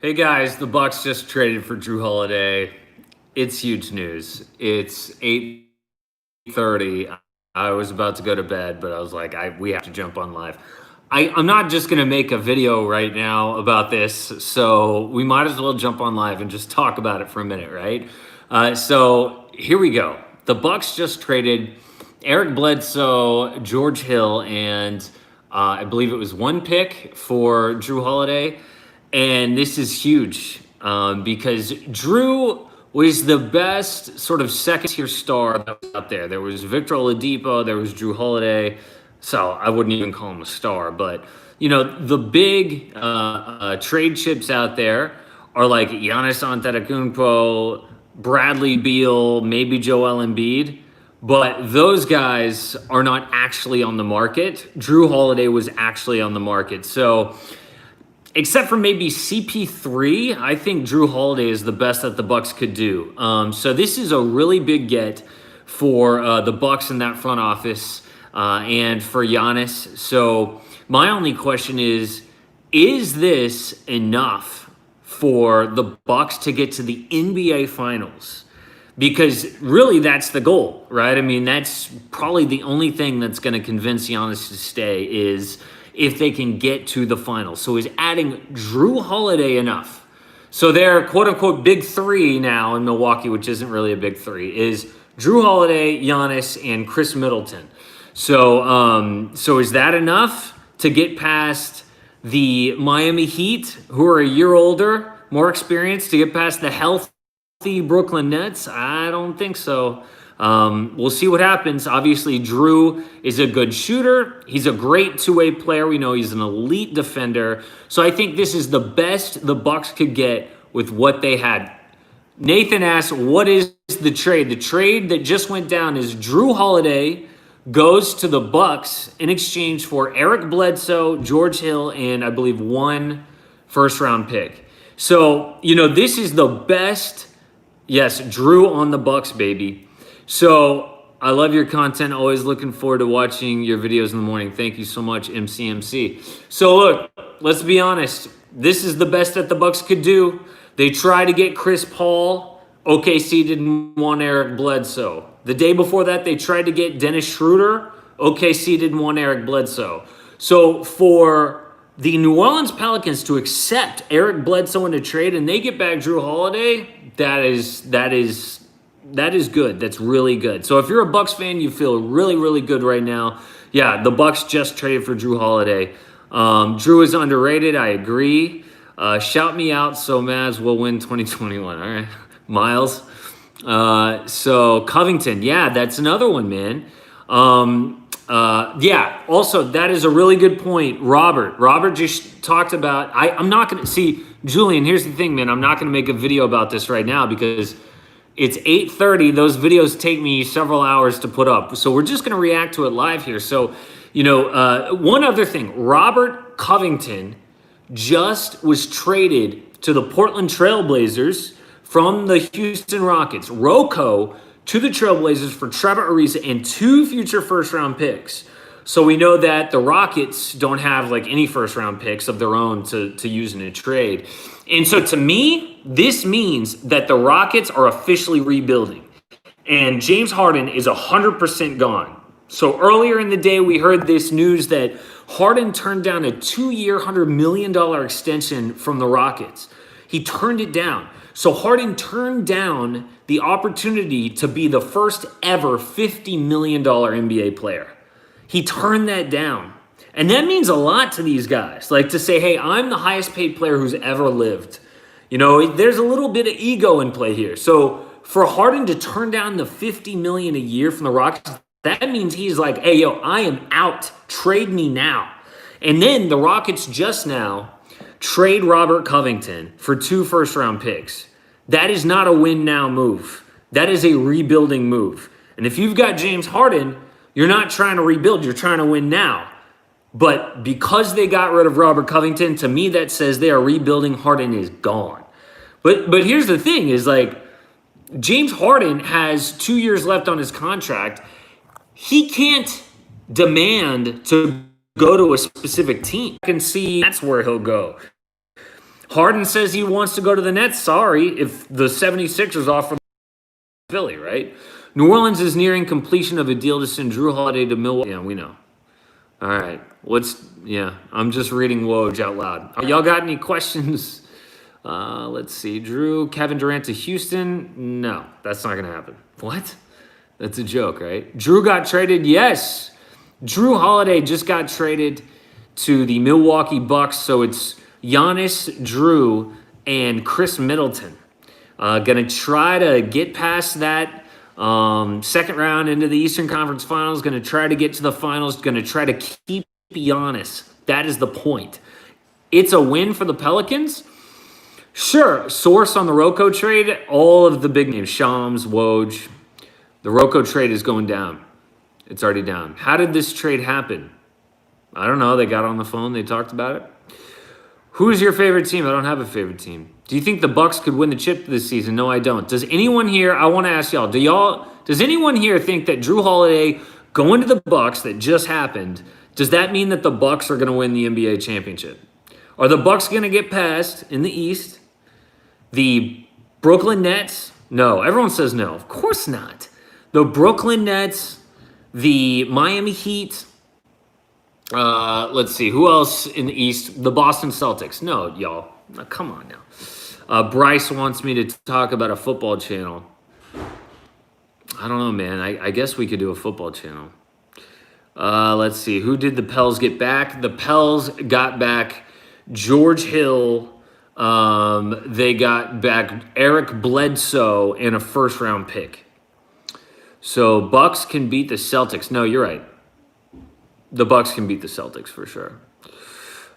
Hey guys, the Bucks just traded for Jrue Holiday. It's huge news. It's 8:30. I was about to go to bed, but I was like, we have to jump on live. I'm not just gonna make a video right now about this, so we might as well jump on live and just talk about it for a minute, right? So here we go. The Bucks just traded Eric Bledsoe, George Hill, and I believe it was one pick for Jrue Holiday. And this is huge because Jrue was the best sort of second tier star that was out there. There was Victor Oladipo, there was Jrue Holiday. So I wouldn't even call him a star. But, you know, the big trade chips out there are like Giannis Antetokounmpo, Bradley Beal, maybe Joel Embiid. But those guys are not actually on the market. Jrue Holiday was actually on the market. So except for maybe CP3, I think Jrue Holiday is the best that the Bucks could do. So this is a really big get for the Bucks in that front office and for Giannis. So my only question is this enough for the Bucks to get to the NBA Finals? Because really that's the goal, right? I mean, that's probably the only thing that's going to convince Giannis to stay is if they can get to the finals. So is adding Jrue Holiday enough? So their quote-unquote big three now in Milwaukee, which isn't really a big three, is Jrue Holiday, Giannis, and Chris Middleton. So is that enough to get past the Miami Heat, who are a year older, more experienced, to get past the healthy Brooklyn Nets? I don't think so. We'll see what happens. Obviously, Jrue is a good shooter. He's a great two-way player. We know he's an elite defender. So I think this is the best the Bucks could get with what they had. Nathan asks, what is the trade? The trade that just went down is Jrue Holiday goes to the Bucks in exchange for Eric Bledsoe, George Hill, and I believe one first-round pick. So, you know, this is the best. Yes, Jrue on the Bucks, baby. So I love your content. Always looking forward to watching your videos in the morning. Thank you so much, MCMC. So look, let's be honest. This is the best that the Bucks could do. They tried to get Chris Paul. OKC didn't want Eric Bledsoe. The day before that, they tried to get Dennis Schroeder. OKC didn't want Eric Bledsoe. So for the New Orleans Pelicans to accept Eric Bledsoe in a trade and they get back Jrue Holiday, that is good. That's really good. So if you're a Bucks fan, you feel really, really good right now. Yeah, the Bucks just traded for Jrue Holiday. Jrue is underrated. I agree. Shout me out so Mavs will win 2021. All right, Miles. So Covington. Yeah, that's another one, man. Yeah, also, that is a really good point. Robert just talked about, I'm not going to, see, Julian, here's the thing, man. I'm not going to make a video about this right now because it's 8:30. Those videos take me several hours to put up. So we're just going to react to it live here. So, you know, one other thing. Robert Covington just was traded to the Portland Trailblazers from the Houston Rockets. Rocco to the Trailblazers for Trevor Ariza and 2 future first-round picks. So we know that the Rockets don't have like any first-round picks of their own to use in a trade. And so to me, this means that the Rockets are officially rebuilding. And James Harden is 100% gone. So earlier in the day, we heard this news that Harden turned down a 2-year, $100 million extension from the Rockets. He turned it down. So Harden turned down the opportunity to be the first ever $50 million NBA player. He turned that down. And that means a lot to these guys. Like to say, hey, I'm the highest paid player who's ever lived. You know, there's a little bit of ego in play here. So for Harden to turn down the $50 million a year from the Rockets, that means he's like, hey, yo, I am out. Trade me now. And then the Rockets just now trade Robert Covington for 2 first-round picks. That is not a win-now move. That is a rebuilding move. And if you've got James Harden, you're not trying to rebuild. You're trying to win now. But because they got rid of Robert Covington, to me that says they are rebuilding. Harden is gone. But here's the thing is like James Harden has 2 years left on his contract. He can't demand to go to a specific team. I can see that's where he'll go. Harden says he wants to go to the Nets. Sorry, if the 76ers offer Philly, right? New Orleans is nearing completion of a deal to send Jrue Holiday to Milwaukee. Yeah, we know. All right. I'm just reading Woj out loud. Y'all got any questions? Let's see. Kevin Durant to Houston? No, that's not going to happen. What? That's a joke, right? Jrue got traded? Yes. Jrue Holiday just got traded to the Milwaukee Bucks, so it's Giannis, Jrue, and Chris Middleton. Going to try to get past that second round into the Eastern Conference Finals. Going to try to get to the finals. Going to try to keep Giannis. That is the point. It's a win for the Pelicans. Sure, source on the Rocco trade, all of the big names, Shams, Woj. The Rocco trade is going down. It's already down. How did this trade happen? I don't know. They got on the phone. They talked about it. Who's your favorite team? I don't have a favorite team. Do you think the Bucks could win the chip this season? No, I don't. Does anyone here, I want to ask y'all, does anyone here think that Jrue Holiday going to the Bucks that just happened, does that mean that the Bucks are going to win the NBA championship? Are the Bucks going to get past in the East? The Brooklyn Nets? No. Everyone says no. Of course not. The Brooklyn Nets, the Miami Heat. Let's see. Who else in the East? The Boston Celtics. No, y'all. Come on now. Bryce wants me to talk about a football channel. I don't know, man. I guess we could do a football channel. Let's see. Who did the Pels get back? The Pels got back George Hill. They got back Eric Bledsoe and a first-round pick. So Bucks can beat the Celtics. No, you're right. The Bucks can beat the Celtics for sure.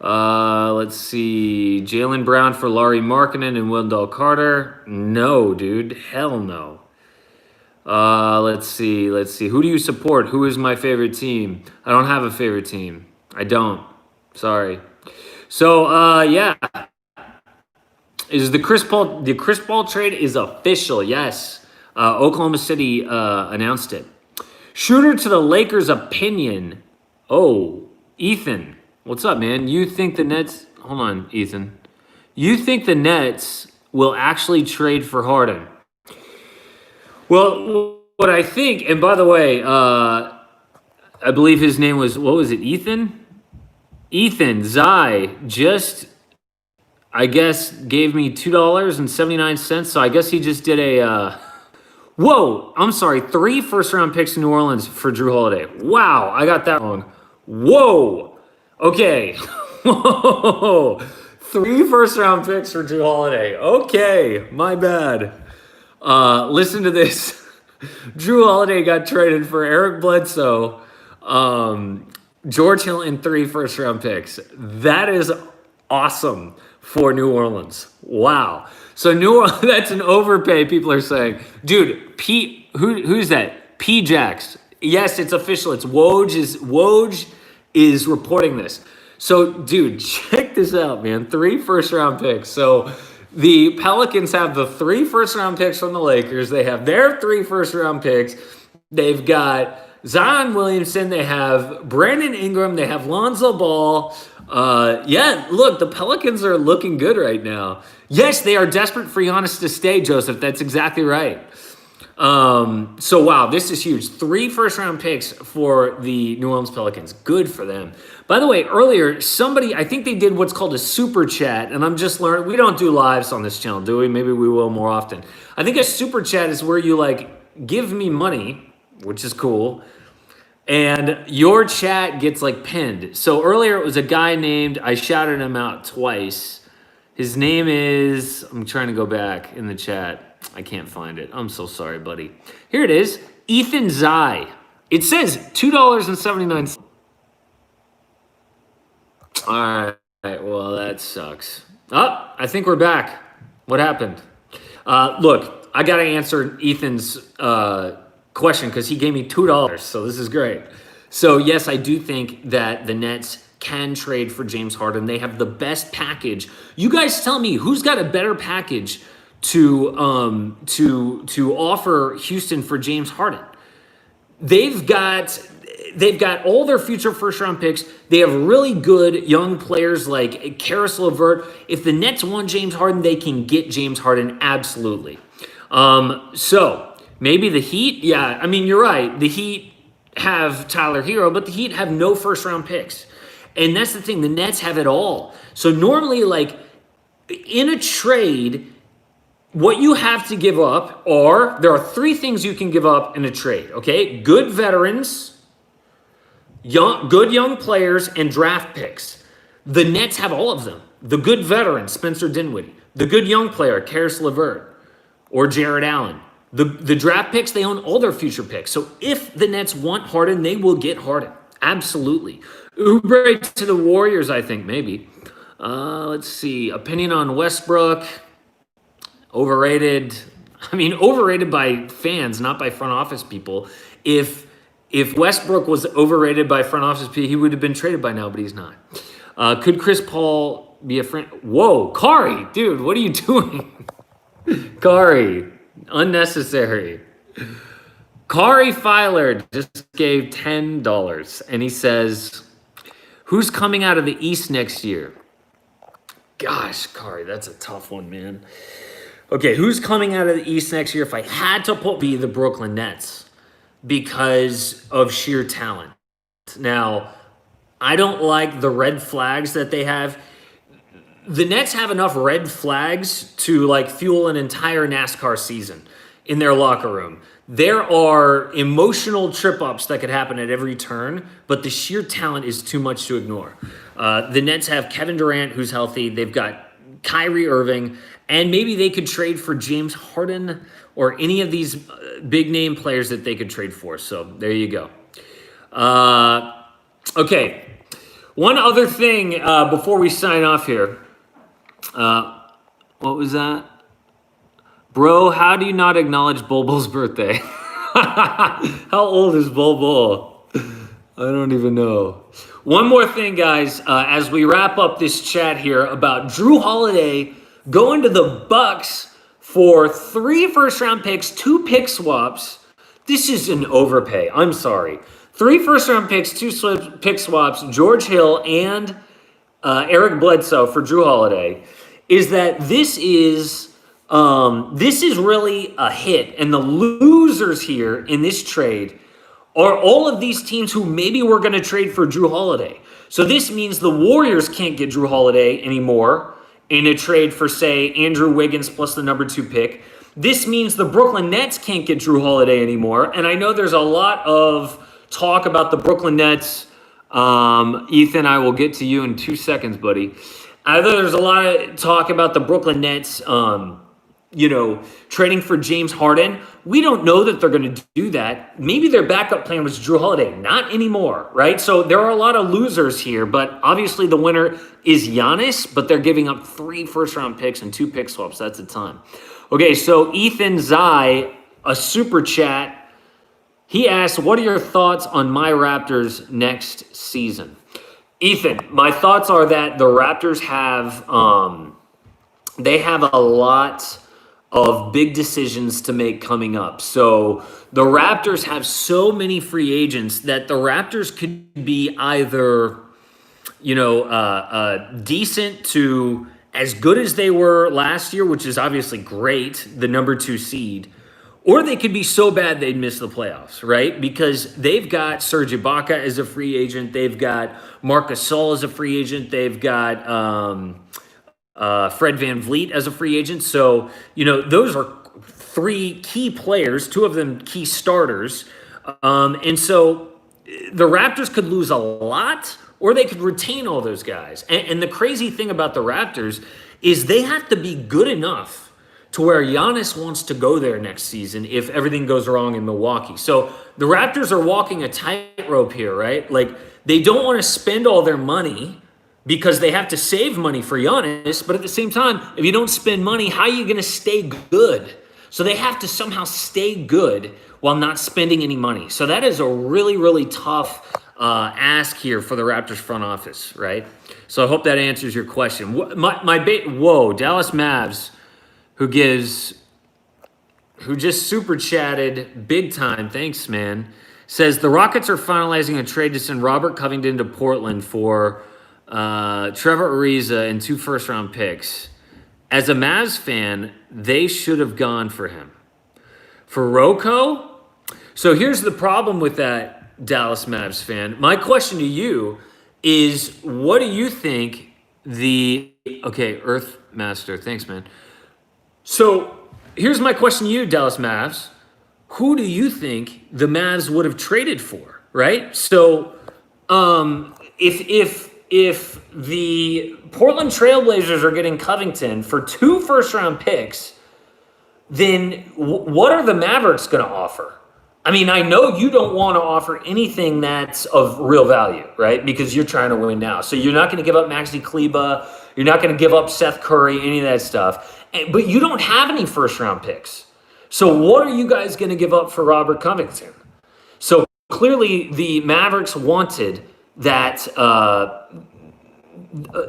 Let's see. Jaylen Brown for Lauri Markkanen and Wendell Carter. No, dude. Hell no. Let's see. Who do you support? Who is my favorite team? I don't have a favorite team. I don't. Sorry. So, yeah. Is the Chris Paul trade is official? Yes. Oklahoma City announced it. Shooter to the Lakers opinion. Oh, Ethan. What's up, man? You think the Nets... Hold on, Ethan. You think the Nets will actually trade for Harden? Well, what I think... And by the way, I believe his name was... What was it, Ethan? Ethan Zai just... I guess gave me $2.79. So I guess he just did a... Whoa! I'm sorry. 3 first-round picks in New Orleans for Jrue Holiday. Wow, I got that wrong. Whoa! Okay. Whoa! 3 first-round picks for Jrue Holiday. Okay, my bad. Listen to this. Jrue Holiday got traded for Eric Bledsoe, George Hill, and 3 first-round picks. That is awesome for New Orleans. Wow. So that's an overpay, people are saying. Dude, who's that? P-Jax. Yes, it's official. It's Woj is reporting this. So, dude, check this out, man. 3 first-round picks. So the Pelicans have the 3 first-round picks from the Lakers. They have their 3 first-round picks. They've got Zion Williamson. They have Brandon Ingram. They have Lonzo Ball. Yeah, look, the Pelicans are looking good right now. Yes, they are desperate for Giannis to stay, Joseph. That's exactly right. So, wow, this is huge. 3 first-round picks for the New Orleans Pelicans. Good for them. By the way, earlier, I think they did what's called a super chat, and I'm just learning. We don't do lives on this channel, do we? Maybe we will more often. I think a super chat is where you, give me money, which is cool, and your chat gets, pinned. So, earlier, it was a guy named, I shouted him out twice. His name is, I'm trying to go back in the chat. I can't find it. I'm so sorry, buddy. Here it is. Ethan Zai. It says $2.79. All right. Well, that sucks. Oh, I think we're back. What happened? Look, I got to answer Ethan's question because he gave me $2. So this is great. So, yes, I do think that the Nets can trade for James Harden. They have the best package. You guys tell me who's got a better package to offer Houston for James Harden. They've got they've got all their future first-round picks. They have really good young players like Karis LeVert. If the Nets want James Harden, they can get James Harden, absolutely. So maybe the Heat, yeah, I mean, you're right. The Heat have Tyler Hero, but the Heat have no first-round picks. And that's the thing. The Nets have it all. So normally, like, in a trade, what you have to give up there are three things you can give up in a trade, okay? Good veterans, good young players, and draft picks. The Nets have all of them. The good veteran, Spencer Dinwiddie. The good young player, Karis LeVert or Jared Allen. The draft picks, they own all their future picks. So if the Nets want Harden, they will get Harden. Absolutely. Uber to the Warriors, I think, maybe. Let's see. Opinion on Westbrook. Overrated. I mean, overrated by fans, not by front office people. If Westbrook was overrated by front office people, he would have been traded by now, but he's not. Could Chris Paul be a friend? Whoa, Kari, dude, what are you doing? Kari, unnecessary. Kari Filer just gave $10, and he says, who's coming out of the East next year? Gosh, Kari, that's a tough one, man. Okay, who's coming out of the East next year? If I had to be the Brooklyn Nets because of sheer talent. Now, I don't like the red flags that they have. The Nets have enough red flags to like fuel an entire NASCAR season in their locker room. There are emotional trip-ups that could happen at every turn, but the sheer talent is too much to ignore. The Nets have Kevin Durant, who's healthy. They've got Kyrie Irving, and maybe they could trade for James Harden or any of these big-name players that they could trade for. So there you go. Okay, one other thing before we sign off here. What was that? Bro, how do you not acknowledge Bulbul's birthday? How old is Bulbul? I don't even know. One more thing, guys, as we wrap up this chat here about Jrue Holiday going to the Bucks for 3 first-round picks, 2 pick swaps. This is an overpay. I'm sorry. 3 first-round picks, 2 pick swaps, George Hill and Eric Bledsoe for Jrue Holiday. Is that this is really a hit, and the losers here in this trade are all of these teams who maybe were going to trade for Jrue Holiday. So this means the Warriors can't get Jrue Holiday anymore in a trade for, say, Andrew Wiggins plus the number 2 pick. This means the Brooklyn Nets can't get Jrue Holiday anymore. And I know there's a lot of talk about the Brooklyn Nets. Ethan, I will get to you in 2 seconds, buddy. I know there's a lot of talk about the Brooklyn Nets, trading for James Harden. We don't know that they're going to do that. Maybe their backup plan was Jrue Holiday. Not anymore, right? So there are a lot of losers here, but obviously the winner is Giannis, but they're giving up 3 first-round picks and 2 pick swaps. That's a ton. Okay, so Ethan Zai, a super chat, he asked, what are your thoughts on my Raptors next season? Ethan, my thoughts are that the Raptors have they have a lot of big decisions to make coming up. So the Raptors have so many free agents that the Raptors could be either, decent to as good as they were last year, which is obviously great, the number 2 seed, or they could be so bad they'd miss the playoffs, right? Because they've got Serge Ibaka as a free agent. They've got Marc Gasol as a free agent. They've got Fred VanVleet as a free agent. So, those are 3 key players, 2 of them key starters. And so the Raptors could lose a lot, or they could retain all those guys. And the crazy thing about the Raptors is they have to be good enough to where Giannis wants to go there next season if everything goes wrong in Milwaukee. So the Raptors are walking a tightrope here, right? Like, they don't want to spend all their money because they have to save money for Giannis, but at the same time, if you don't spend money, how are you going to stay good? So they have to somehow stay good while not spending any money. So that is a really, really tough ask here for the Raptors front office, right? So I hope that answers your question. Dallas Mavs, who just super chatted big time. Thanks, man. Says the Rockets are finalizing a trade to send Robert Covington to Portland for Trevor Ariza and 2 first-round picks. As a Mavs fan, they should have gone for him. For Rocco? So here's the problem with that, Dallas Mavs fan. My question to you is, what do you think okay, Earth Master, thanks, man. So here's my question to you, Dallas Mavs. Who do you think the Mavs would have traded for, right? So if the Portland Trailblazers are getting Covington for 2 first-round picks, then what are the Mavericks going to offer? I mean, I know you don't want to offer anything that's of real value, right? Because you're trying to win now. So you're not going to give up Maxi Kleba. You're not going to give up Seth Curry, any of that stuff. But you don't have any first-round picks. So what are you guys going to give up for Robert Covington? So clearly the Mavericks wanted that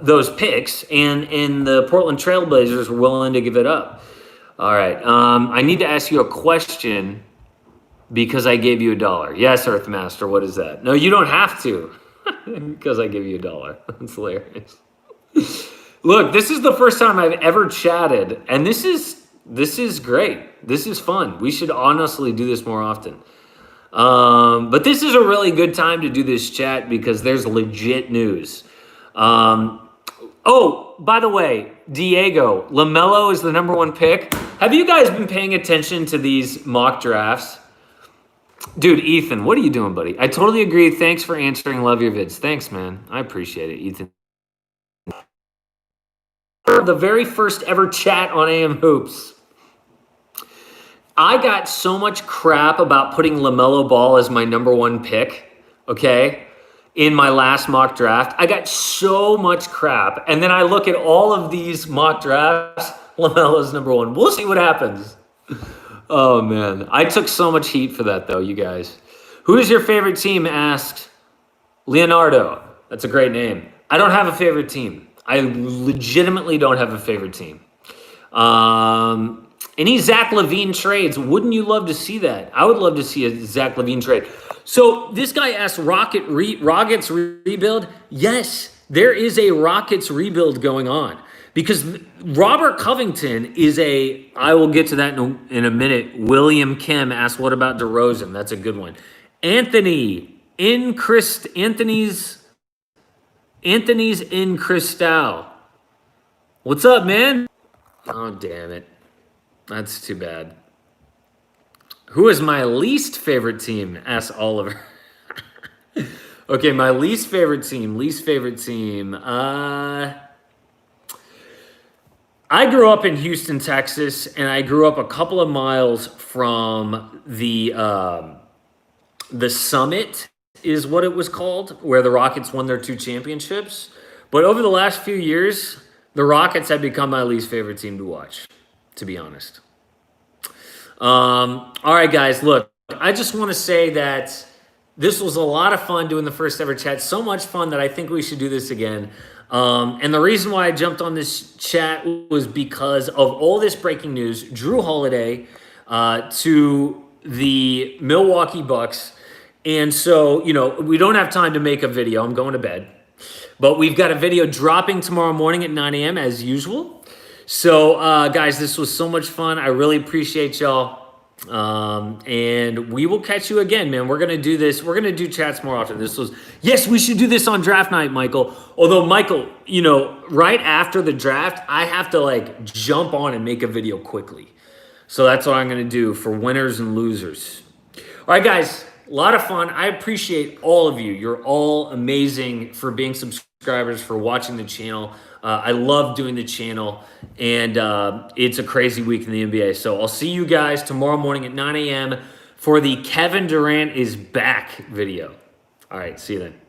those picks, and the Portland Trailblazers were willing to give it up. All right. I need to ask you a question because I gave you $1. Yes, Earthmaster, what is that? No, you don't have to because I gave you $1. That's hilarious. Look, this is the first time I've ever chatted, and this is great. This is fun. We should honestly do this more often. But this is a really good time to do this chat because there's legit news. Oh, by the way, Diego, LaMelo is the #1 pick. Have you guys been paying attention to these mock drafts? Dude, Ethan, what are you doing, buddy? I totally agree. Thanks for answering. Love your vids. Thanks, man. I appreciate it, Ethan. The very first ever chat on AM Hoops. I got so much crap about putting LaMelo Ball as my #1 pick, okay, in my last mock draft. I got so much crap. And then I look at all of these mock drafts, LaMelo's #1. We'll see what happens. Oh, man. I took so much heat for that, though, you guys. Who is your favorite team? Asked Leonardo. That's a great name. I don't have a favorite team. I legitimately don't have a favorite team. Any Zach LaVine trades? Wouldn't you love to see that? I would love to see a Zach LaVine trade. So this guy asked Rockets rebuild. Yes, there is a Rockets rebuild going on because Robert Covington is I will get to that in a minute. William Kim asked, what about DeRozan? That's a good one. Anthony's in Cristal. What's up, man? Oh, damn it. That's too bad. Who is my least favorite team? Asked Oliver. Okay, my least favorite team. I grew up in Houston, Texas, and I grew up a couple of miles from the Summit is what it was called, where the Rockets won their 2 championships. But over the last few years, the Rockets have become my least favorite team to watch, to be honest. All right, guys, look, I just want to say that this was a lot of fun doing the first ever chat. So much fun that I think we should do this again. And the reason why I jumped on this chat was because of all this breaking news. Jrue Holiday to the Milwaukee Bucks. And so, we don't have time to make a video. I'm going to bed. But we've got a video dropping tomorrow morning at 9 a.m. as usual. So, guys, this was so much fun. I really appreciate y'all. And we will catch you again, man. We're going to do this. We're going to do chats more often. Yes, we should do this on draft night, Michael. Although, Michael, right after the draft, I have to jump on and make a video quickly. So that's what I'm going to do for winners and losers. All right, guys, a lot of fun. I appreciate all of you. You're all amazing for being subscribers, for watching the channel. I love doing the channel, and it's a crazy week in the NBA. So I'll see you guys tomorrow morning at 9 a.m. for the Kevin Durant is back video. All right, see you then.